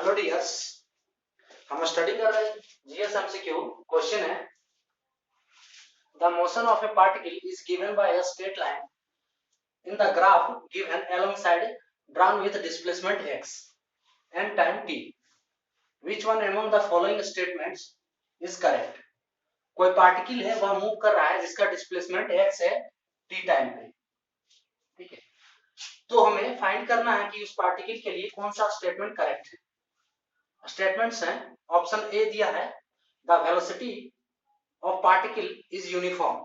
Hello dears, हम study कर रहे हैं जीएस एमसीक्यू। क्वेश्चन है the motion of A particle is given by a straight line in the graph given alongside drawn with displacement x and time t. Which one among the following statements is correct? कोई particle है वह move कर रहा है जिसका displacement x है t time पे। ठीक है, तो हमें फाइंड करना है कि उस पार्टिकल के लिए कौन सा स्टेटमेंट करेक्ट है। स्टेटमेंट्स हैं, ऑप्शन ए दिया है the velocity of particle is uniform,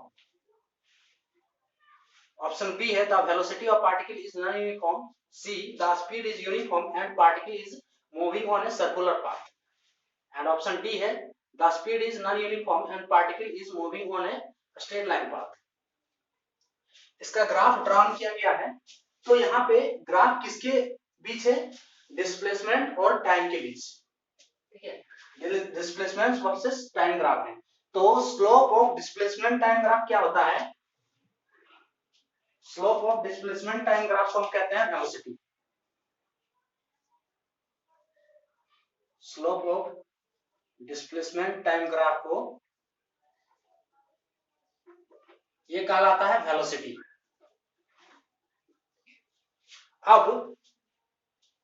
option B है the velocity of particle is non uniform, C the speed is uniform and particle is moving on a circular path, and option D है the speed is non uniform and particle is moving on a straight line path. इसका graph drawn किया गया है, तो यहाँ पे graph किसके बीच है? डिस्प्लेसमेंट और टाइम के बीच। ठीक है, डिस्प्लेसमेंट वर्सेस टाइम ग्राफ है। तो slope of displacement time graph क्या होता है? Slope of displacement time graph को हम कहते हैं velocity. Slope of displacement time graph को ये कहलाता है वेलोसिटी। अब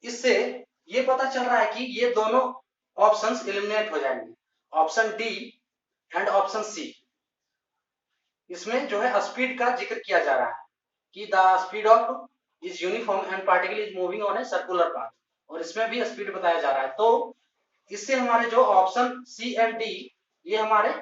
इससे ये पता चल रहा है कि ये दोनों ऑप्शंस एलिमिनेट हो जाएंगे, option D and option C. इसमें जो है स्पीड का जिक्र किया जा रहा है कि the speed of is uniform and particle is moving on a circular path, और इसमें भी स्पीड बताया जा रहा है। तो इससे हमारे जो ऑप्शन सी एंड डी ये हमारे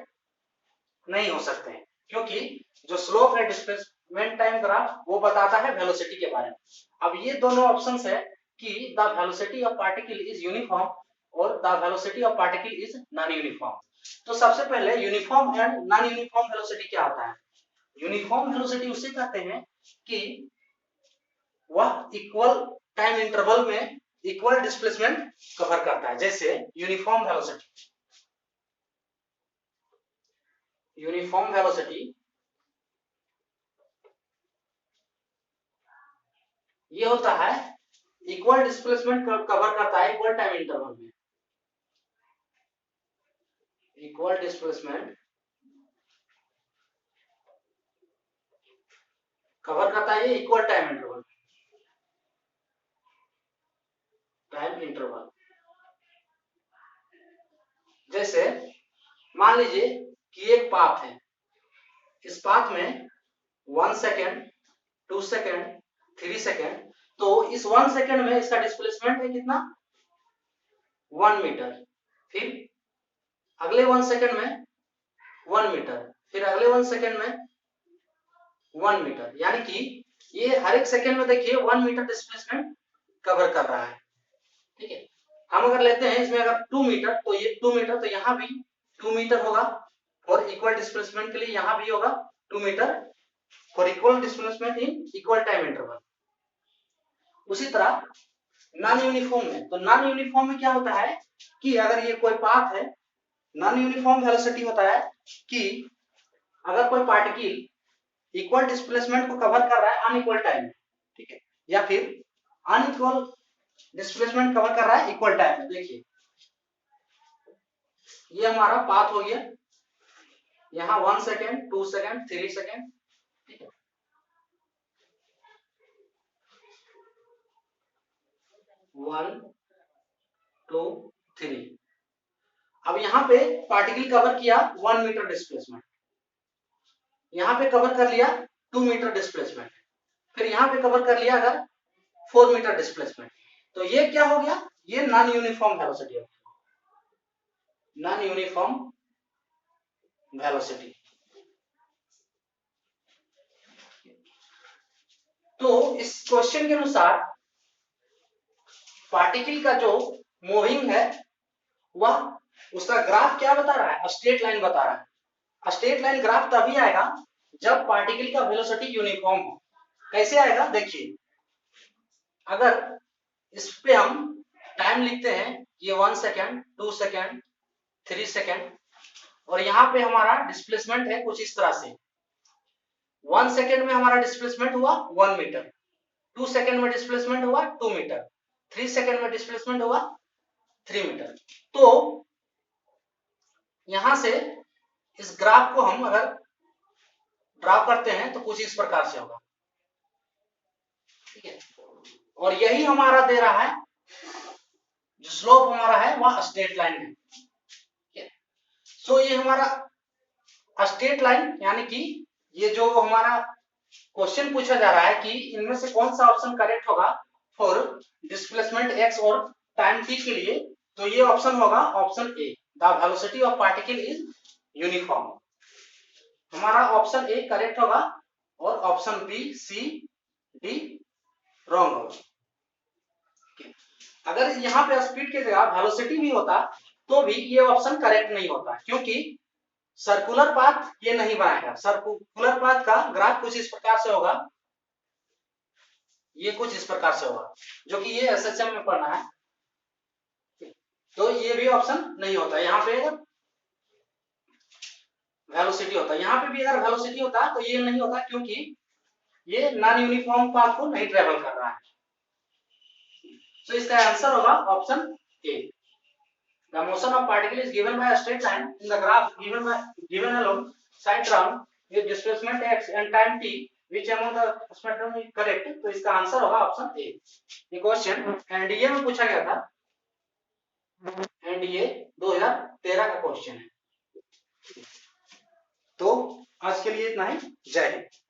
नहीं हो सकते हैं, क्योंकि जो स्लोप है डिस्प्लेसमेंट टाइम ग्राफ वो बताता है वेलोसिटी के बारे में। अब ये दोनों ऑप्शंस है कि the velocity of particle is uniform और the velocity of particle is non uniform. तो सबसे पहले uniform and non uniform velocity क्या होता है? यूनिफॉर्म वेलोसिटी उसे कहते हैं कि वह इक्वल टाइम इंटरवल में इक्वल डिस्प्लेसमेंट कवर करता है। जैसे यूनिफॉर्म वेलोसिटी ये होता है इक्वल डिस्प्लेसमेंट कवर करता है इक्वल टाइम इंटरवल में। इक्वल डिस्प्लेसमेंट कवर करता है इक्वल टाइम इंटरवल। जैसे मान लीजिए कि एक पाथ है, इस पाथ में 1 सेकेंड, 2 सेकेंड, 3 सेकेंड, तो इस 1 सेकेंड में इसका डिस्प्लेसमेंट है कितना? 1 मीटर। फिर अगले 1 सेकेंड में 1 मीटर, फिर अगले 1 सेकेंड में 1 मीटर, यानी कि ये हर एक सेकेंड में देखिए 1 मीटर डिस्प्लेसमेंट कवर कर रहा है। ठीक है, हम अगर लेते हैं इसमें अगर 2 मीटर, तो ये 2 मीटर, तो यहाँ भी 2 मीटर होगा, और इक्वल डिस्प्लेसमेंट के लिए यहाँ भी होगा 2 meter for equal displacement in equal time interval. उसी तरह नॉन यूनिफॉर्म में, तो नॉन यूनिफॉर्म में क्या होता है कि अगर ये कोई पाथ है, नॉन यूनिफॉर्म वेलोसिटी होता है कि अगर कोई पार्टिकल इक्वल डिस्प्लेसमेंट को कवर कर रहा है अनइक्वल टाइम में, ठीक है, या फिर अनइक्वल डिस्प्लेसमेंट कवर कर रहा है इक्वल टाइम में। देखिए ये हमारा पाथ हो गया, यहाँ 1 सेकेंड, 2 सेकेंड, 3 सेकेंड, ठीक है, 1 2 3। अब यहाँ पे पार्टिकल कवर किया 1 मीटर डिस्प्लेसमेंट, यहाँ पे कवर कर लिया 2 मीटर डिस्प्लेसमेंट, फिर यहाँ पे कवर कर लिया अगर 4 मीटर डिस्प्लेसमेंट, तो ये क्या हो गया? ये नॉन यूनिफॉर्म वेलोसिटी हो गया, नॉन यूनिफॉर्म वेलोसिटी। तो इस क्वेश्चन के अनुसार पार्टिकल का जो मूविंग है वह उसका ग्राफ क्या बता रहा है? स्ट्रेट लाइन बता रहा है। स्ट्रेट लाइन ग्राफ तभी आएगा जब पार्टिकल का वेलोसिटी यूनिफॉर्म हो। कैसे आएगा? देखिए, अगर इस पे हम टाइम लिखते हैं, ये 1 सेकेंड, 2 सेकेंड, 3 सेकेंड, और यहाँ पे हमारा डिस्प्लेसमेंट है कुछ इस तरह से। 1 सेकेंड में हमारा डिस्प्लेसमेंट हुआ 1 मीटर, 2 सेकेंड में डिस्प्लेसमेंट हुआ 2 मीटर, 3 सेकेंड में डिस्प्लेसमेंट हुआ 3 मीटर। तो यहां से इस ग्राफ को हम अगर ड्रा करते हैं तो कुछ इस प्रकार से होगा, ठीक है। और यही हमारा दे रहा है, जो स्लोप हमारा है वह स्ट्रेट लाइन है, ठीक है। सो ये हमारा स्ट्रेट लाइन, यानी कि ये जो हमारा क्वेश्चन पूछा जा रहा है कि इनमें से कौन सा ऑप्शन करेक्ट होगा फॉर डिस्प्लेसमेंट एक्स और टाइम टी के लिए, तो ये ऑप्शन होगा option A, the velocity of particle is uniform. हमारा ऑप्शन ए करेक्ट होगा और ऑप्शन बी, सी, डी रॉन्ग होगा। अगर यहाँ पे स्पीड की जगह वेलोसिटी भी होता तो भी ये ऑप्शन करेक्ट नहीं होता, क्योंकि सर्कुलर पाथ ये नहीं बनाएगा। सर्कुलर पाथ का ग्राफ कुछ इस प्रकार से होगा, ये कुछ इस प्रकार से होगा, जो कि ये एसएचएम में पढ़ना है, तो ये भी ऑप्शन नहीं होता। यहाँ पे अगर वेलोसिटी होता, यहाँ पे भी अगर वेलोसिटी होता तो ये नहीं होता, क्योंकि ये नॉन यूनिफॉर्म पाथ को नहीं ट्रेवल कर रहा है। तो इसका आंसर होगा option A. The motion of particle is given by a straight line in the graph given along side round with displacement x and time t, which among the spectrum is correct। तो इसका answer होगा option A. ये question NDA में पूछा गया था, NDA 2013 का question है। तो आज के लिए इतना ही, जय हिंद।